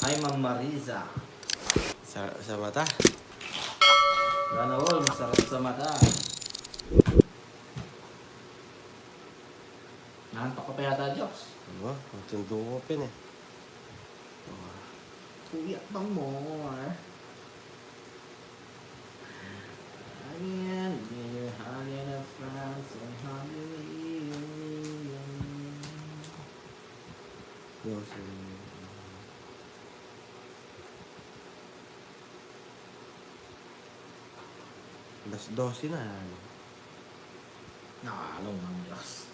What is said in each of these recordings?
Hi, Ma'am Mariza. Sa mata. Sana all, masarap sa mata. Nahantok ka pa yata, Joks. Diba? Magtundo ko pin eh. Kuya bang mo, Again, dear, honey, of France, and honey, Yung Alas 12 na. nakalong ng Diyos.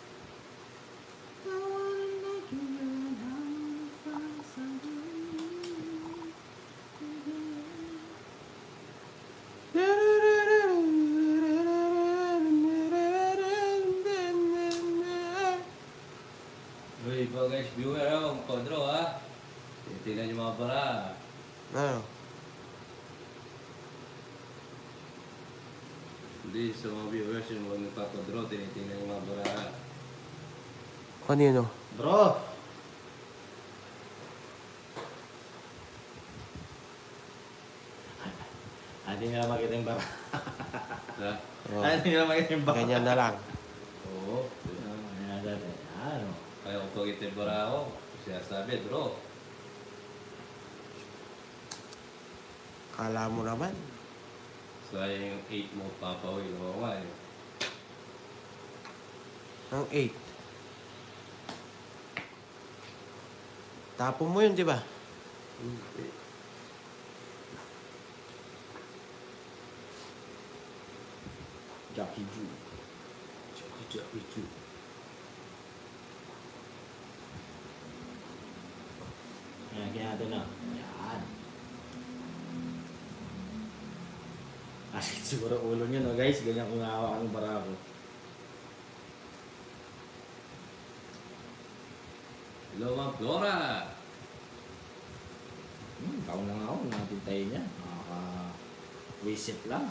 Uy, po guys, viewer ako, kodro ha. Tingnan yung mga bara. Ano? Hindi, sa mga viewers yung mga nagpakodro, tinitingnan yung mga bara. Kanino? Bro! Hindi nila makita yung bara. Ha? Oh, Hindi nila makita yung bara. ganyan na lang. Oo. Ano? Kaya kung pag itin bara ako, siya sabi, bro. Kala mo naman. Sayang yung 8 mo, papawin. Oo nga eh. Ang 8. Tapon mo yun, di ba? Jackie Ju. Jackie Chu. Ayan, kaya natin na. Ayan. Asit siguro ulo nyo, no guys? Ganyan kung nahawa ang bara ko. Hello, Ma'am Flora. Taon lang ako, natintayin niya. Nakaka-visit lang.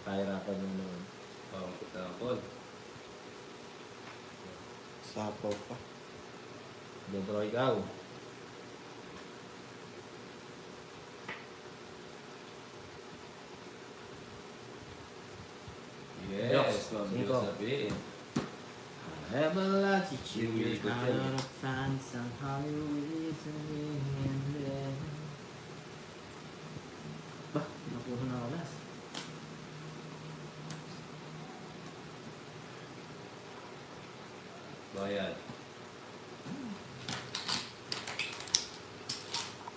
Pahirapan mo naman. Pawang kitapon. Sapaw pa. Dobro ikaw. Yes, Ma'am Cinco. sabihin. I have a lot to Hindi choose. ko Not dyan. a France and Hollywood and then... Bah, napuno na ako last. Bayad.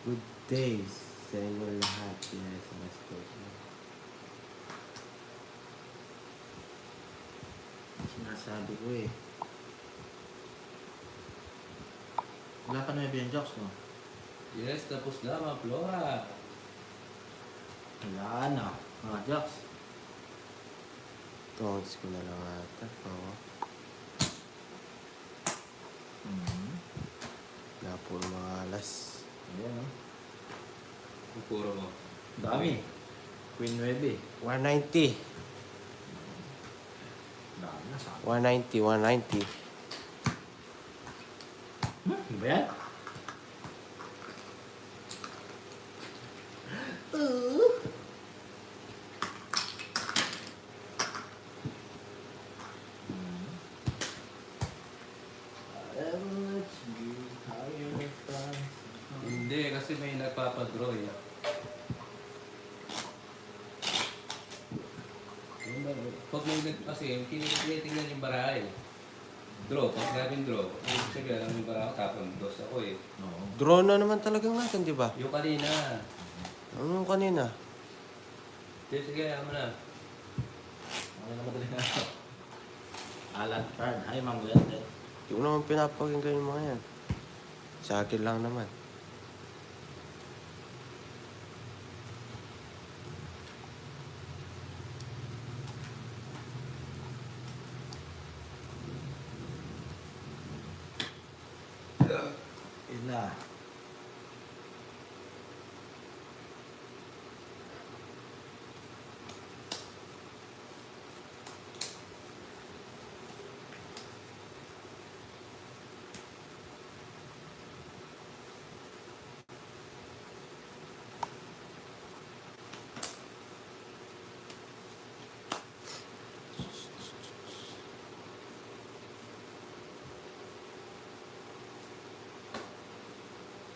Good days sa inyo lahat. Yes, alas 12. Sinasabi ko eh. Wala pa na yung jokes, no? Yes, tapos na, Ma'am Flora. Wala na. Mga jokes. Tones ko na lang ata. Oo. Wala po mga alas. Ayan, no? Kukuro mo. Dami. Queen 9. 190. Dami na sa 190. 190. Ano ba yan? Hindi, kasi may nagpapadraw eh. Pag may kasi, tinitingnan yung bara eh. Draw, pag sinabing draw, ibig sabihin, alam yung bara ko, tapon dos ako eh. Oo. Drone na naman talagang natin, di ba? Yung kanina, Ano yung kanina? sige, ano na. Ano na madali na ako? Alan Card. Hi, Ma'am Glenda. Hindi ko naman pinapakinggan yung mga yan. Sa akin lang naman. Ila.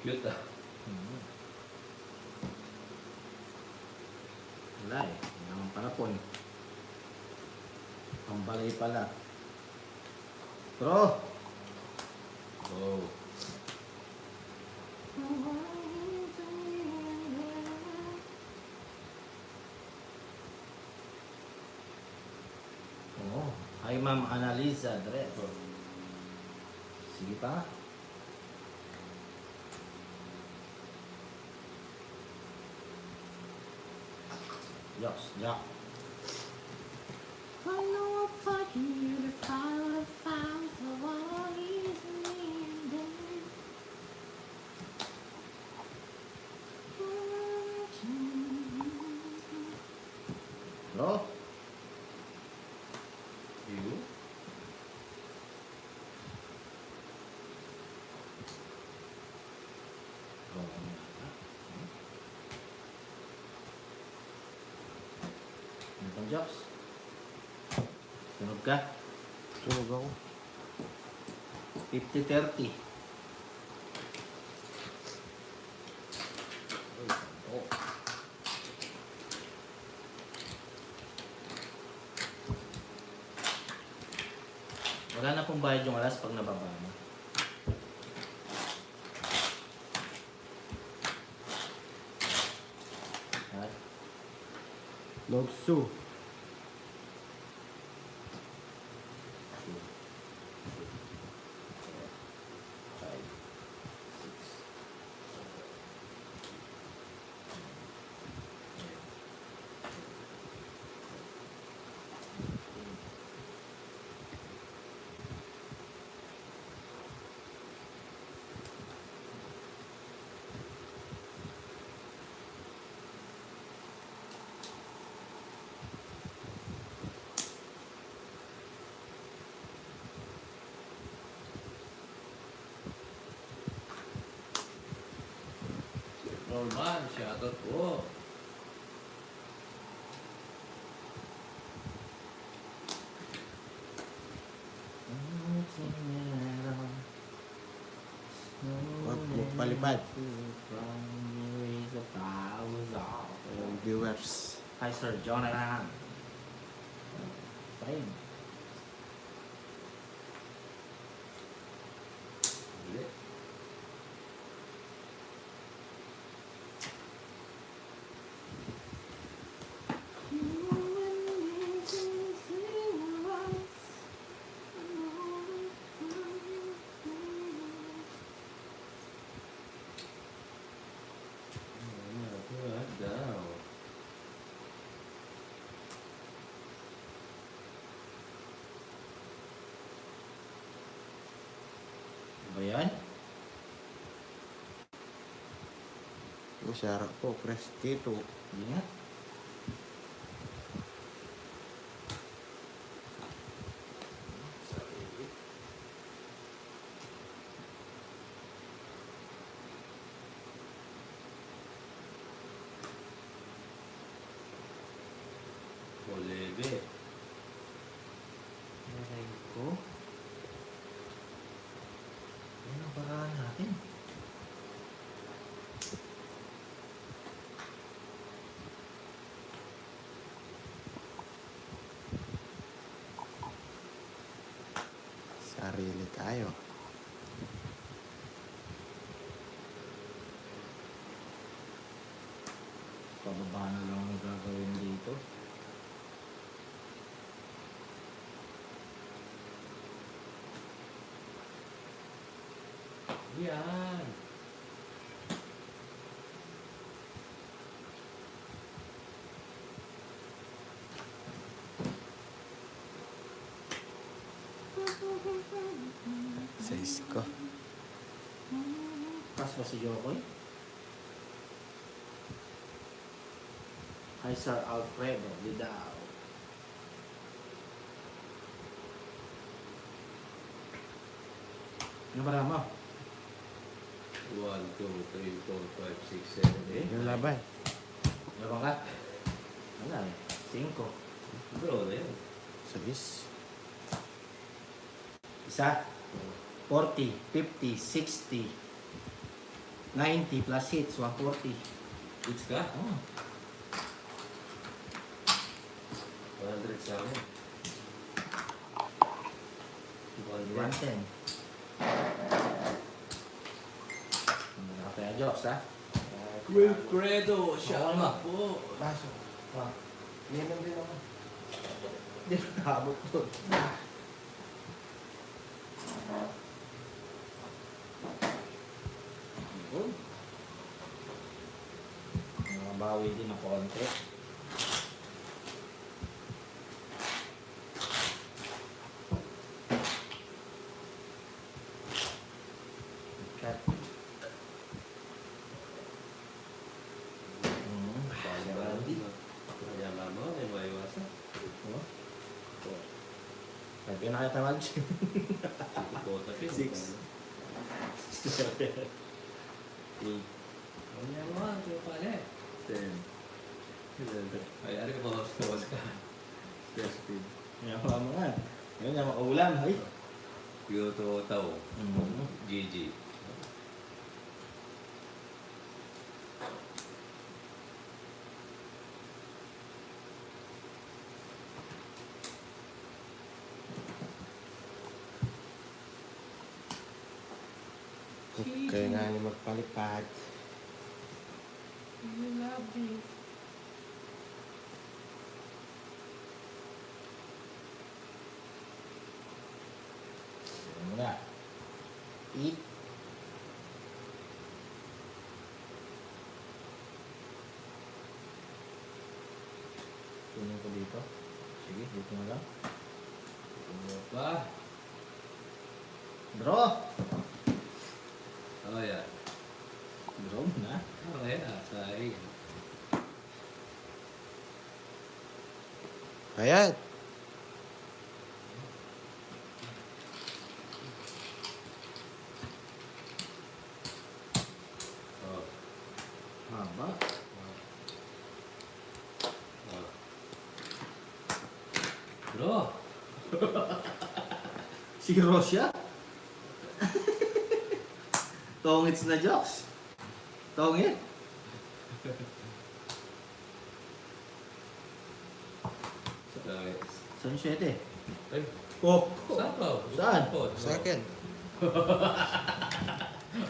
Cute ah. Hmm. Wala eh. Hindi naman panapon. Pambalay pala. Bro! Oh. Oo. Hi, Ma'am Annalisa Dres. Sige pa. Yoks, Jack. I know I'll fight you to find a fire, so I'll easily then. Bro? You? Oo. Ano pang jokes? Tunog ka? Sunog ako. 50-30. Oh. Wala na pong bayad yung alas pag nababa mo. At Nogsu. 5, 6, Norman, shoutout po. Wag mo palipad. Yung viewers. Hi Sir Jonathan. Fine. Hindi. Daw. Ba yan? Yung syara po, press T2. Hindi nga. Olebe. Aray ko. Yan ang paraan natin. Sarili tayo. Pababa na lang ang gagawin dito. Yan. Size ko. Pas ba si Jokoy? Hi Sir Alfredo Lidao. Ano ba mo? 1, 2, 3, 4, 5, 6, 7, 8. Yung laban. Labang ka? Wala eh. 5. Bro, na yun. Size. Isa. 40, 50, 60. 90 plus hits, 140. Hits ka? Oh. 100 sa akin. 110. Kaya jokes ha? Wilfredo, shout out po. Baso. Ah. Lemon din ako. Hindi ko nakabot doon. Yun. Nakabawi din ng konti. Cut. Kaya mama, may maiwasan. Oh. Pag pinakatawag siya. Bota pin. 6. Kaya mo, ito pala eh. 10. Ay, ari ka pa, tawas ka. 15. Yan mo nga. Ngayon yung makaulan. Ay. Kyoto tao. GG. Kaya nga ni magpalipad. Yan mo na. Eat. Tunin ko dito. Sige, dito na lang. Ano pa? Draw! Oh, yeah. Draw mo na. Oh, yeah. Sayang. Ayan. Oh. Haba. Oh. Bro! Si Rosya? Tongits na jokes. Tongit. Nice. Saan 7? Ay, Oh. saan ba? Saan? Second.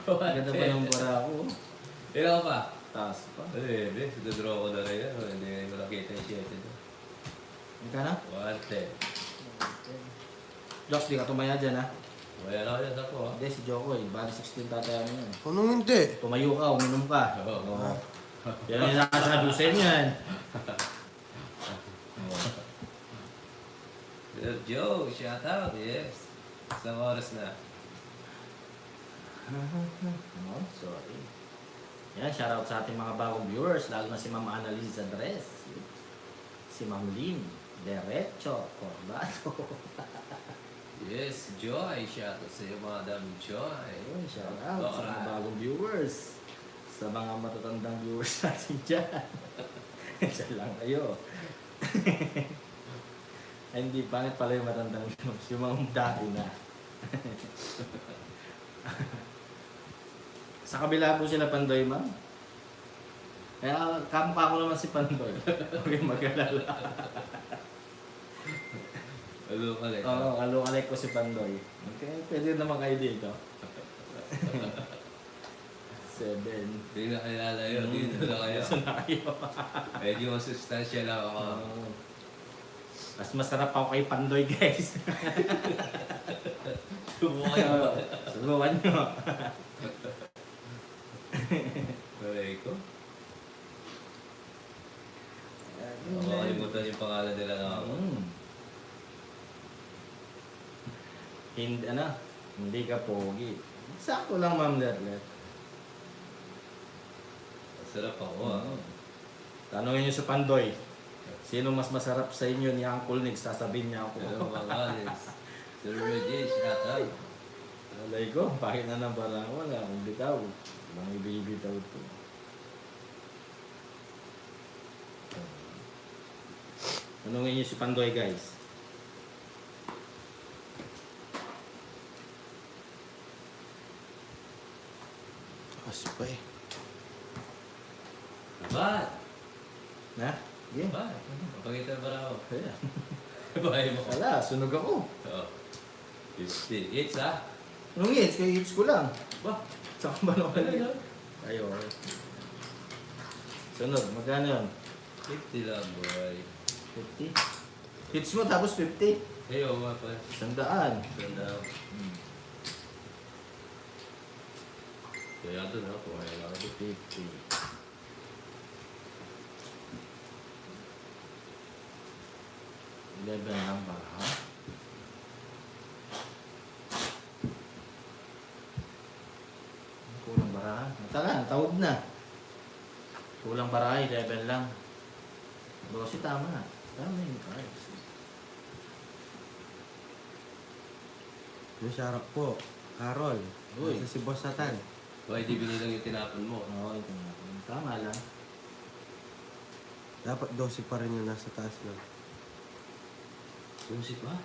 Ganda pa ng bara ko. Ilan ka pa? Taas pa. Ay, hindi. Sudadraw ko na rin yan. Hindi ko nakita yung 7 doon. Ika na? 110. Jokes, di ka tumaya dyan ha. Wala na ako yan. Ako ha. Hindi, si Joko eh. Bali 16 tataya mo yun. Anong hindi? Tumayo ka, uminom ka. Oo. Oo. Yan ang nakasabi sa inyo yan. Sir Joe, shout out. Yes. Isang oras na. Oh, sorry. Yan, shoutout sa ating mga bagong viewers, lalo na si Ma'am Annalisa Andres, si Ma'am Lynn, Derecho, Corbato. Yes, Joy. Shout out sa iyo, Madam Joy. Ayun, shoutout sa mga Alright. bagong viewers, sa mga matatandang viewers natin dyan. Diyan lang kayo. Ay, hindi, pangit pala yung matandang viewers, yung mga dati na. Sa kabila po sila Pandoy, ma'am. Kaya kamukha ko naman si Pandoy. Huwag kayong mag-alala. Hello, Alex. Oo, alok-alek ko si Pandoy. Okay, pwede naman kayo dito. 7. Hindi na kilala yun. Dito na kayo. Gusto na kayo. Medyo masustansya lang ako. Mas masarap ako kay Pandoy, guys. Subukan mo. Subukan nyo. Malay ko. Makakalimutan yung pangalan nila na ako. Hindi, hindi ka pogi. Sakto lang, Ma'am Lerlet. Sarap ako ah. Tanungin nyo sa Pandoy. Sino mas masarap sa inyo ni Uncle Nick? Sasabihin niya ako. Hello mga Alex. Sir Reggie, shout out. Alay ko, bakit na nang barang wala akong bitaw. Walang ibibitaw ito. Tanungin nyo si Pandoy, guys. As Okay. Laban! Na? Game. Laban! Papakita na bara ako. Kaya. Bahay mo. Wala, sunog ako. Oo. 50. Hits ha? Anong hits? Kaya hits ko lang. Ba? Saan ba naman Ano yun? Ayo. Sunod, magkano yun? 50 lang, boy. 50? Hits mo tapos 50? Ayo, nga pa. 100. Ganda. Kaya ito na, kumain lang ako. 50. Eleven lang ba, ha? Kulang barahan. Matagal, tawag na. Kulang barahan, 11 lang. 12 tama. Tama yung cards. Yung sarap po. Carol. Uy. Ito si Boss Satan. Why di binilang yung tinapon mo? Oo, ito nga. Tama lang. Dapat 12 pa rin yung nasa taas lang. Susit ba?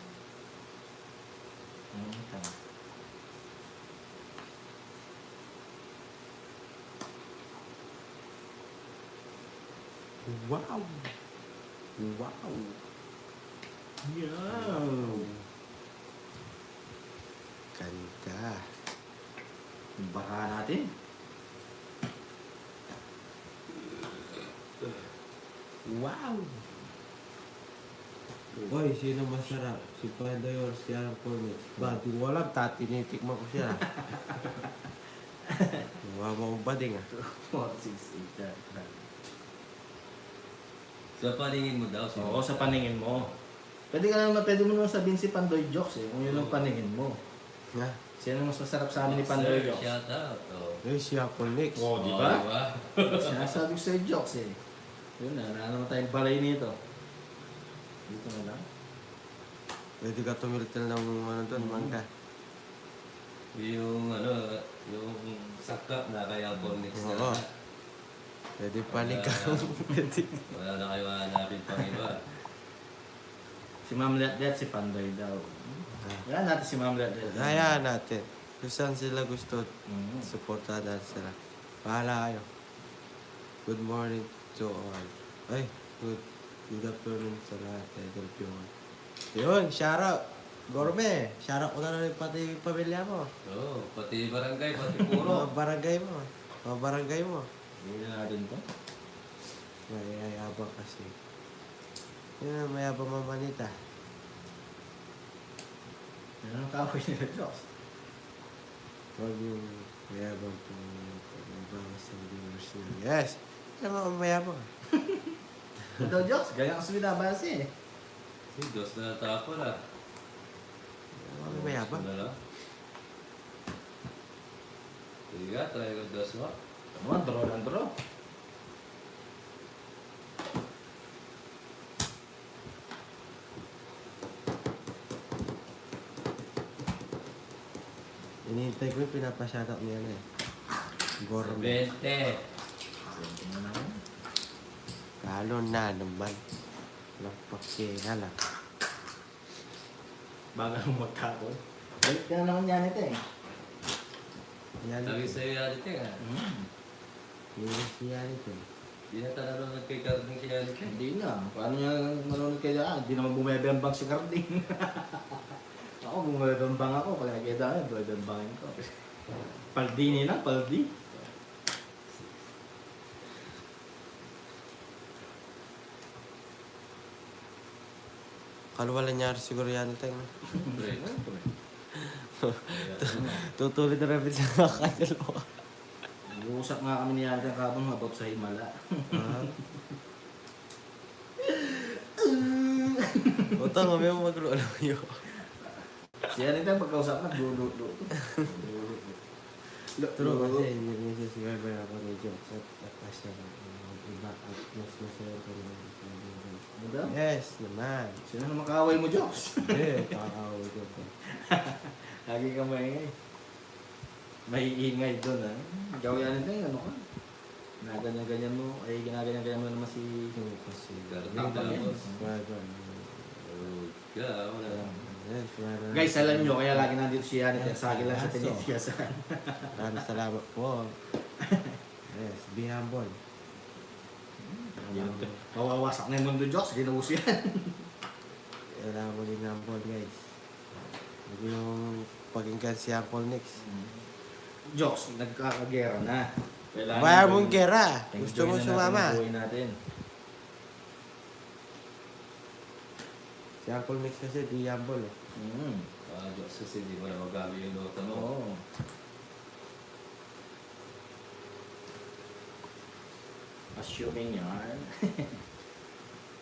Tama. Wow! Wow! Yeah. Ganda. Yung barahan natin. Wow! Hoy, sino masarap? Si Panday or si Alan Cornix? Ba, di ko alam, tinitikman ko siya. Nawawa kong bading ah. 4, 6, 8, 9. Sa paningin mo daw, Oo, sa paningin mo. Pwede mo naman sabihin si Pandoy Jokes eh, kung yun ang paningin mo. Nga. Sino ang mas masarap sa amin ni Pandoy Sir, Jokes? shout out. Oh. Eh, si Apple Nix. Oo, di Oh, ba? diba? Sinasabi ko sa'yo Jokes eh. Yun na, naman tayong balay nito. Dito na lang. Pwede ka tumiltil ng ano doon, mangga. Yung ano, yung sakap na kaya Bornix na Oo. lahat. Pwede panigang. Pwede. Wala na kayo hanapin pang iba. Si Ma'am Letlet, si Pandoy daw. Yan natin si Ma'am Letlet. Hayaan natin. Kung saan sila gusto, Mm. supportahan natin sila. Bahala kayo. Good morning to all. Ay, good afternoon sa lahat. Idol Pion. Yun, shoutout. Gorme, shoutout ko na rin pati yung pamilya mo. Oo, pati barangay, pati Mga puro. barangay mo. Mga barangay mo. Gawin na natin to. Mayayabang kasi. Yun ang mayabang mamanita. Yan ang kahoy nila Jokes. Huwag yung mayabang po. Mayabang sa viewers niya. Yes! Yan ang mayabang. Ito Jokes, ganyan kasi binabase eh. Si Dos na natapon ah. Yan ang mayabang. Dos na lang. Sige nga, try ko Dos mo. Ano, draw lang draw. Inihintay ko yung pinapashoutout niya na eh. Gorme. 20. Tingnan na naman. Kalo na naman. Nagpakina lang. Bagal mo magkakon. Balik ka na naman yan ito eh. Yan Sabi ito. sa'yo yan ito nga. Yan ito. Hindi na tanong kay Carding kaya ito. Hindi na. Paano niya manonood kayo dyan? Hindi naman bumebembang si Carding. Ako, bumebembang ako. Pag nakikita ko, bumebembangin ko. Paldini na, paldi. Kalo wala nangyari siguro yan ito. Pre. Tutuloy na rin sa kanila. Nag-uusap nga kami ni Yadang Kabang about sa Himala. Utang, kami mo maglulo yun. Si Anita pagkausap na, lulo. True kasi hindi niya siya siguro ako ni Jokes at siya iba at mas masaya ko naman. Ano daw? Yes, naman. Sino na makaway mo, Jokes? Eh, kakawin ko po. Lagi ka maingay. Maiingay doon, ha? Ikaw yan ito, ano ka? Ginaganyan-ganyan mo, ay ginaganyan-ganyan mo naman si... Yung kasi. Carding Tapang yan. tapos. Bagon. Oh, yeah, wala. Yes, wala. Guys, alam nyo, kaya lagi nandito si Yanit. Sa akin lang siya tinitigasan. Maraming salamat po. Yes, be humble. Mawawasak na yung mundo, Diyos. Ginuuso yan. Kailangan mo din humble, guys. Huwag yung paginggan si Uncle Nix. Diyos, nagkakagera na. Kailangan Bayar enjoy mong na- gera. enjoy Gusto mo na natin sumama. ang buhay natin. Si Uncle Nix kasi di humble. Diyos kasi hindi mo na magabi yung nota mo. Oo. Assuming yan.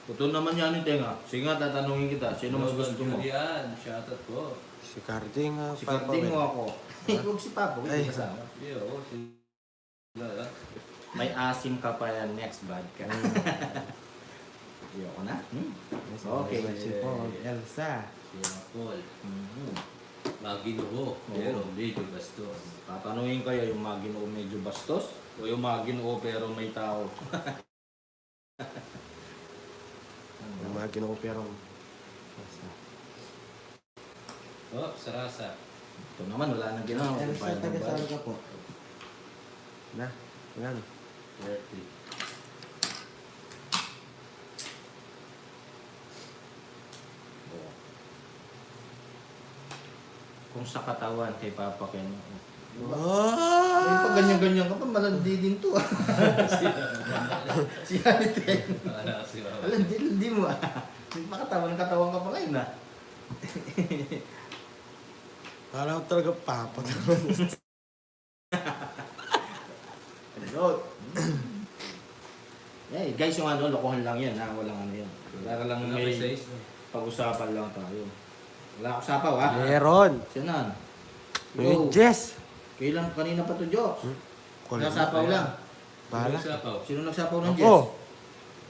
Totoo naman yan yung tenga. Sige nga, tatanungin kita. Sino mas gusto mo? Julian, shoutout po. Si Carding, Si Carding mo ako. Huwag si Papa, huwag Ay. yung kasama. Hindi ako, si... Wala. May asim ka pa yan next bad ka. Ayoko na. Okay. Si Paul, Elsa. Si Paul. Mhm. Maginoo, pero medyo bastos. Tatanungin kayo yung mga ginoo medyo bastos o yung mga ginoo pero may tao. Yung mga ginukupirong. Basta. Oh, sarasa. Ito naman, wala nang ginawa. Elsa, taga saan ka po? Na, yan. 30. Kung sa katawan kay Papa Ken. May Oh! pag ganyan-ganyan ka pa, malandi din to. Si Haniten. Wala kasi mama. Malandi mo ah. May katawan ka pa ngayon ah. Kala ko talaga papat. Ano? Eh, guys, yung ano, lokohan lang yan ha. Walang ano yan. Para lang Wala may may size. pag-usapan lang tayo. Wala akong sapaw ha. Meron. Sinan. May Jess. Kailan kanina pa to, Jokes? Nasapaw lang. Bahala. Sapaw. Sino nagsapaw ng Jess? Ako.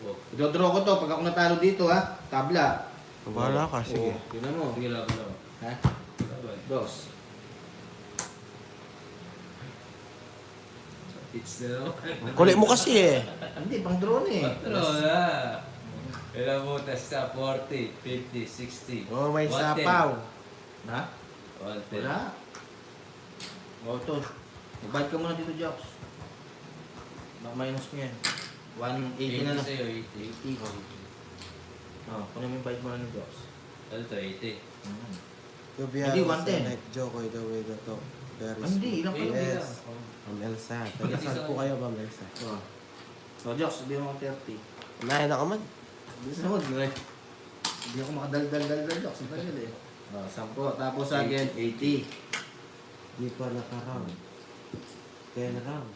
Oh, Idodraw ko to. Pag ako natalo dito ha. Tabla. Bahala ka, sige. Oh, tingnan mo. sige lang ako. Ha? Laban. Dos. It's the Kulit mo kasi eh. Hindi, pang drone eh. Patro na. Ilang butas sa 40, 50, 60. Oh, may 110. sapaw. Ha? 110. Wala. O ito. Magbayad ka muna dito, Jokes. Baka minus mo yan. 180 na lang. sa'yo, 80. 80. Oh, kunin mo yung bayad mo na ni Jokes. Ano to, 80? To be Hindi, honest, 110. like joke the way that to. Very Hindi, sweet. ilang pala Yes. nila? Ma'am Elsa. Taga saan po kayo, Ma'am Elsa? Oh. So, Jokes, sabihin mo ako 30. Unahin ako man. Hindi sa mood, hindi ako makadaldal-daldal, Jokes. Ang tagal eh. Oh, 10. Tapos sa akin, 80. Di pa naka-round. 10 round.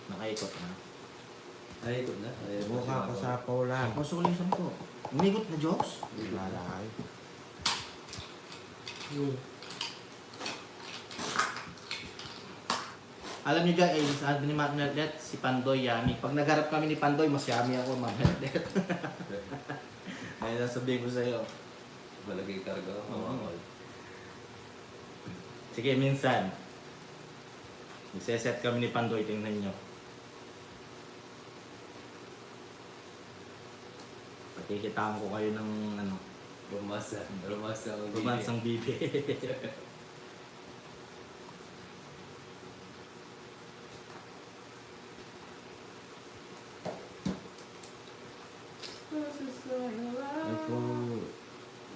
Nakaikot na. Ay, ito na. Ay, Mukha ko sapaw lang. Pasok ulit 10. Umikot na, Jokes. Bahala kayo. Alam niyo guys, sabi ni Ma'am Merlet, si Pandoy yummy. Pag nagharap kami ni Pandoy, mas yummy ako, Ma'am Merlet. Ayun ang sabihin ko sa'yo. Malagay karga ako, mamamol. Sige, minsan. Magseset kami ni Pandoy, tingnan nyo. Patikitaan ko kayo ng ano, Rumasa. Rumasa ang bibig. romansang bibi. Ay kung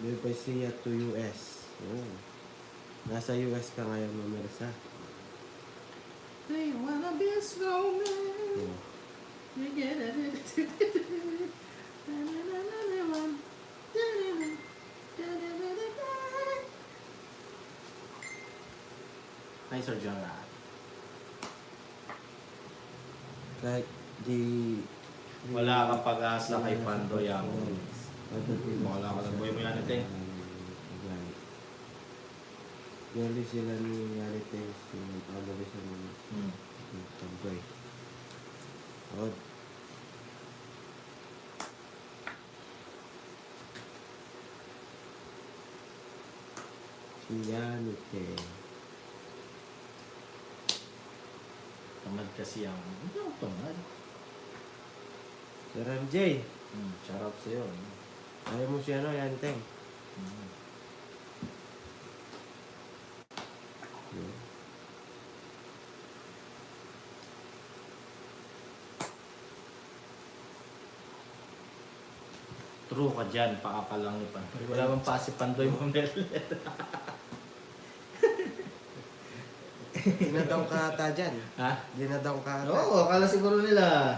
may pa siya to US. Oh. Nasa US ka ngayon, Ma'am Elsa. They wanna be a snowman. Oh. You get it. Hi, Sir John. Kahit di... Wala kang pag-asa kay Pandoy ang Pagdating wala ka lang. Buhay mo yan, ate. Gali sila ni Yarites yung pabali sa mga Pandoy. Od. Si Yarites. Tamad kasi ang... Hindi ako tamad. Sir MJ. Shout out sa'yo. Ayaw mo si ano, Yanteng. True ka dyan, pakapal lang ni Pandoy. Wala bang pa si Pandoy mo Merlet? Dinadaw ka ata dyan. Ha? Dinadaw ka ata. Oo, akala siguro nila.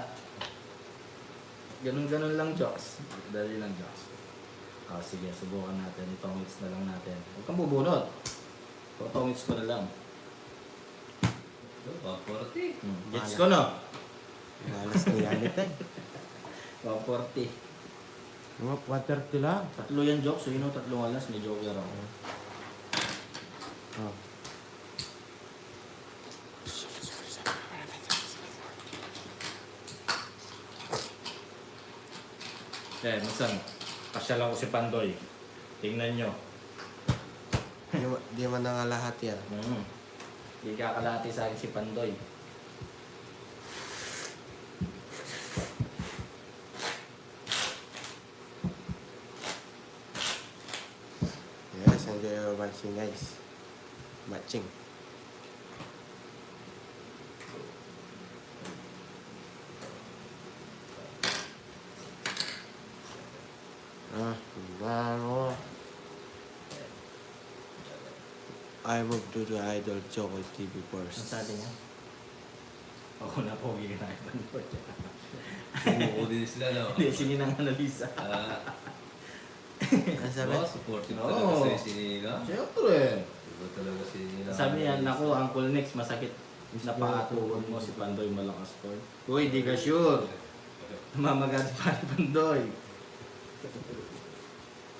Ganun-ganun lang, jokes. Dali lang, jokes. Sige, subukan natin. Itong hits na lang natin. Huwag kang bubunot. Itong hits ko na lang. Oh, 40. Hits ko, no? Malas ni Yanit eh. 140. Mga 430 lang. Tatlo yan, jokes. So, tatlong alas. May joker ako. Oh. Masan? Pasyal ako si Pandoy. Tingnan nyo. Di man na nga lahat yan. Hindi kakalati sa akin si Pandoy. Yes, enjoy your watching guys. Matching. Ano? I move to the idol Choco TV Ang first. sabi niya? Ako na po, hindi na Pandoy. Sumuko din sila, no? Hindi, sige nang analisa. Ano sabi? Supportive Oo. talaga si Nina. Siyempre. Iba talaga si Nina. Sabi niya, naku, Uncle Next, masakit na paatuhod mo si Pandoy malakas po. Uy, di ka sure. Namamagat pa ni Pandoy.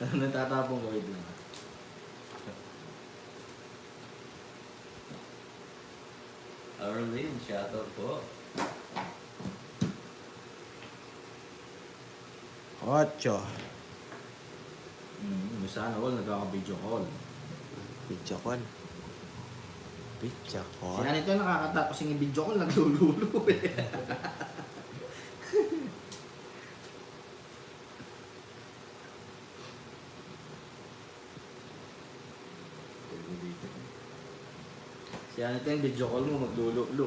Natatapong ko, wait lang. Arlene, shoutout po. 8. Sana all nagkaka-video call. Pizza call. Pizza Si call. Anito nakakatapos yung video call, naglululo eh. Si Anito yung video call mo, maglululo.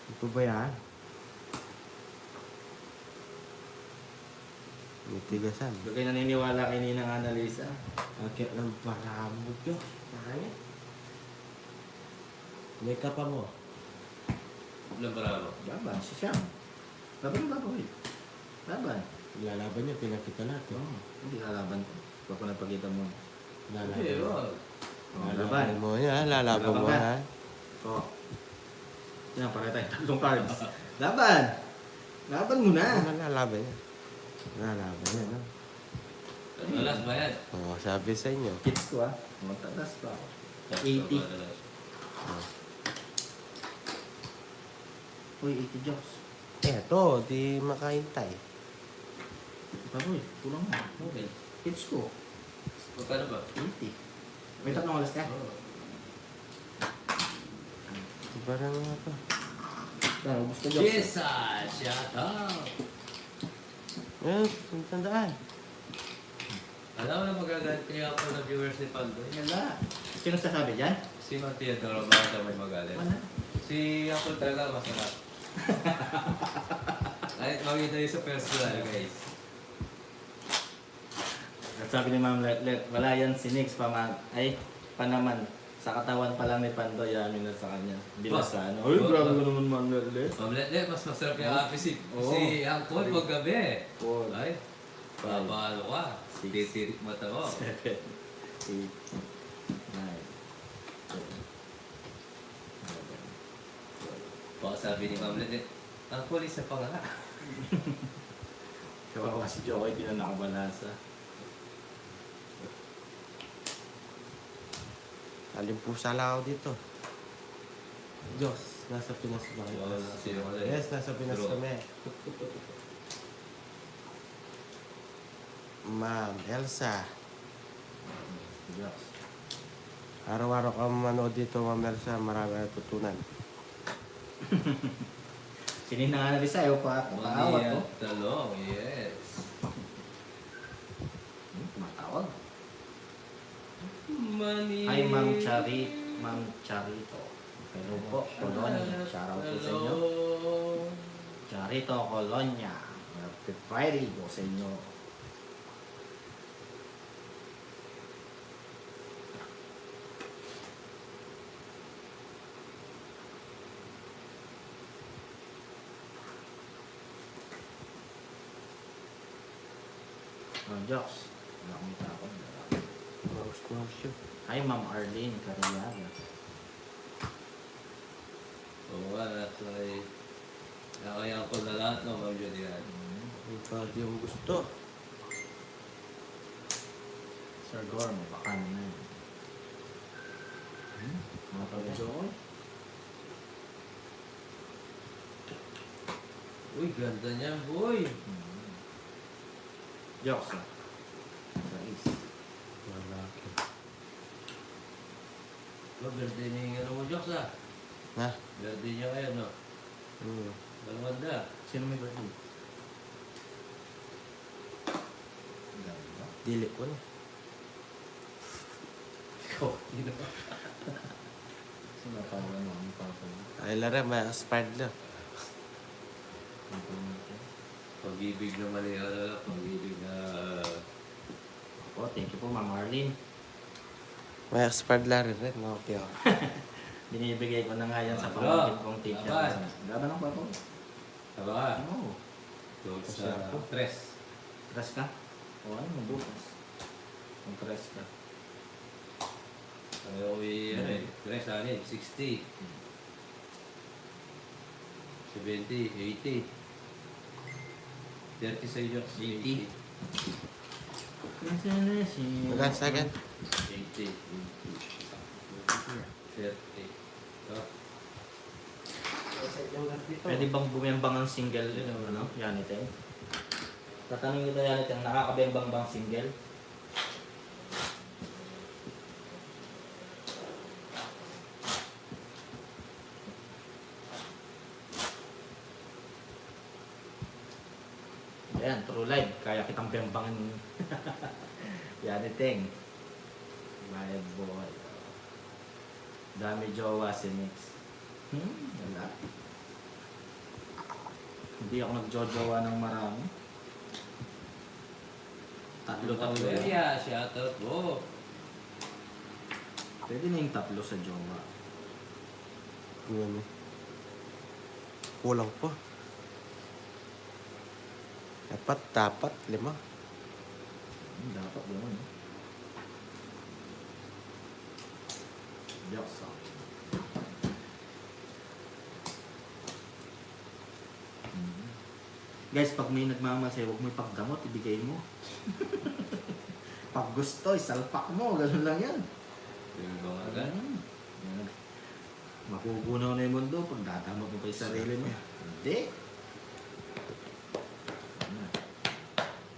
Ito ba yan? May tigasan. Huwag kayo naniniwala kay Ninang Annalisa. Akit ng paramo, Diyos. Parang may kapa mo. Ilan ba mo? Laban, si Siyam. Laban ba boy? Laban. Lalaban niya, pinakita natin. Oo, hindi lalaban ko. Huwag ko napagkita mo. Lalaban. Hindi, wag. Laban. Mo yan, lalaban mo Laban ka. ha. Oo. Yan, pareho tayong tatlong cards. Laban! Laban mo na! Ano lalaban niya? Lalaban niya, no? Alas ba yan? Oo, sabi sa inyo. Kids ko matatas pa ako. 80. Uy, 80 jokes. Eto, di makahintay. Baboy, kulang na. Okay. Kids ko, Magkano ba? 80. May tatlong alas ka? Parang nga to. Yan, ubus ka jokes. Jesus! Shoutout! Eh, tandaan. Alam mo na magagalit kaya ako ng viewers ni Pandoy? Wala. Sino sasabi dyan? Si Matia Doro, bakit daw may magalit? Wala. Si Uncle talaga masarap. Kahit makita niyo sa personal, guys. At sabi ni Ma'am Letlet, wala yan si Nix pa naman. Sa katawan pa lang ni Pandoy, amin na sa kanya. Bilas sa ano. Uy, Ba- grabe ba- ko naman Ma'am Letlet. Mamlet, mas masarap yung happy si Oo. Uncle wag gabi. Four. Ay, babalo ka. Six. Titirik mata mo. 7, 8, 9, 10, 11, 12. Baka sabi ni Mamlet, Uncle, isa pa nga. Kawawa si Joey, di na nakabalasa. Alimpusa lang ako dito. Diyos, nasa Pinas ba kayo? Oo, sino ka na? Yes, nasa Pinas True. kami. Ma'am Elsa. Diyos. Araw-araw ka manood dito, Ma'am Elsa. Marami natutunan. Sinina nga na rin sa'yo pa. Paawat ko. Maniyat talong, yes. Tumatawag. Mani. Hi, Ma'am Charito. Hello po, Colonia. Shoutout po sa inyo. Charito, Colonia. Happy Friday po sa inyo. Jocks. Wala akong takot. Mouse yun. Hi, Ma'am Arlene Cariaga. Oo nga, nakakayang ko na lahat, no, Ma'am Julian. Yung pati yung gusto. Sir Gorm, baka na yun. Mga pag-joy. Uy, ganda niya, boy! Jocks, ah. Sa is. Malaki. Verde niya yung ano mo, Jokes, ah. Ha? Verde niya ngayon, no? Maganda. Sino may birthday? Ganda. Dili ko na. Ikaw, hindi na. Sino pa wala mo ang papa? Ay, lara, may aspired na. Pag-ibig naman yung ano, pag-ibig na... Oh, thank you po, Ma'am Arlene. May aspired lara rin. Okay, okay. Binibigay ko na nga yan sa Ano? pamangkin kong teacher. Laban. Laban ang papa. Tama ka? Oo. Doon Kasi sa ako. tres. Tres ka? O ano, bukas. Kung tres ka. Ayaw ko ano eh, tres, anin, 60. 70, 80. 30 sa iyo, 80. Magkano sa akin? 80. 30. Oh. Pwede bang bumembang ang single yun, ano? Yanite? Tatanungin kita Yanite, ang nakakabembang bang single? Ayan, true live. Kaya kitang bembangin. Yaniteng. Bad boy. Dami jowa si Mix. Wala. Hindi ako nagjojowa ng marami. Tatlo. Area, shoutout mo. Pwede na yung tatlo sa jowa. Yun eh. Kulang pa. Dapat, 5. Dapat gano'n. Jokes off. Guys, pag may nagmamasay, huwag mo ipagdamot, ibigay mo. Pag gusto, isalpak mo. Ganun lang yan. Yung mga agad. Yan. Makukunaw na yung mundo pag dadamot mo pa yung sarili mo. Hindi.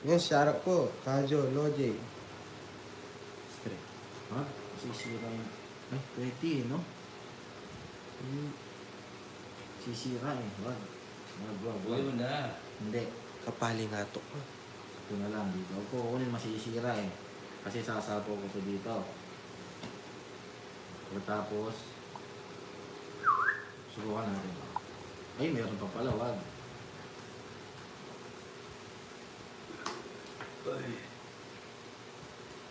Yan, shoutout ko. Kajo, Logic. Straight. Ha? Sisira yun. Ay, 20 no? Sisira eh. Wag. Buhay mo na. Hindi. Kapali nga to. Ito na lang dito. Huwag ko kunin masisira eh. Kasi sasapo ko ito dito. Tapos, subukan natin. Ay, meron pa pala. Wag.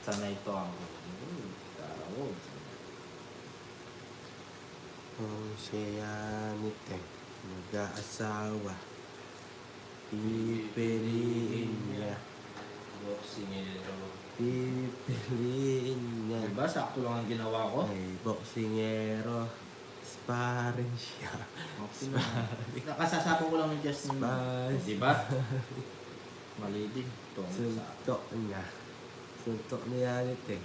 Sana ito ang tarawog. Kung siya nite, mag-aasawa, pipiliin niya. Boxingero. Pipiliin niya. Diba? Sakto lang ang ginawa ko. Ay, boksingero. Sparring siya. Okay na. Nakasasapo ko lang ng Justin. Spice. Diba? Mali din. Suntok niya. Suntok niya nite.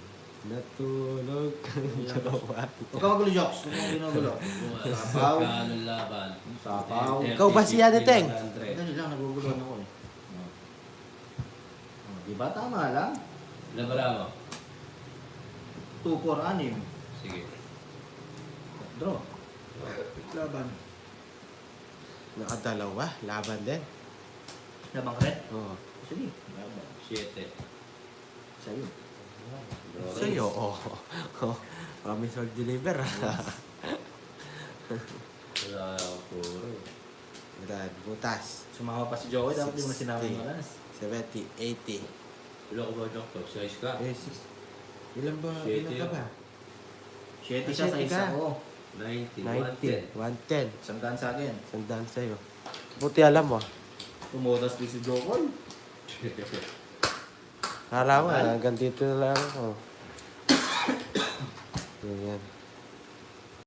Natulog kang jowa. Huwag ka magulo, Jokes. Huwag kang ginugulo. Sapaw. Kano laban? Sapaw. Ikaw ba si Ate Teng? Ganun lang, naguguluhan ako eh. Diba? Tama lang. Labara mo? 2, 4, 6. Sige. Draw. Laban. Nakadalawa. Laban din. Labang red? Oo. Sige. Laban. 7. Sa'yo. Sa'yo, oo. Promise mag-deliver. Wala ako puro. Dad, butas. Sumama pa si Joey. Dapat di mo na sinabi mo lang. 70, 80. Wala ko ba, Doctor? Size ka? Eh, ilan ba? Ilan ka ba? 7 siya sa Siyete isa ka. ko. 90. 90, 110. Sandaan sa akin. Sandaan sa'yo. Buti alam mo. Tumutas din si Jokoy. Kala mo, hanggang dito na lang ako.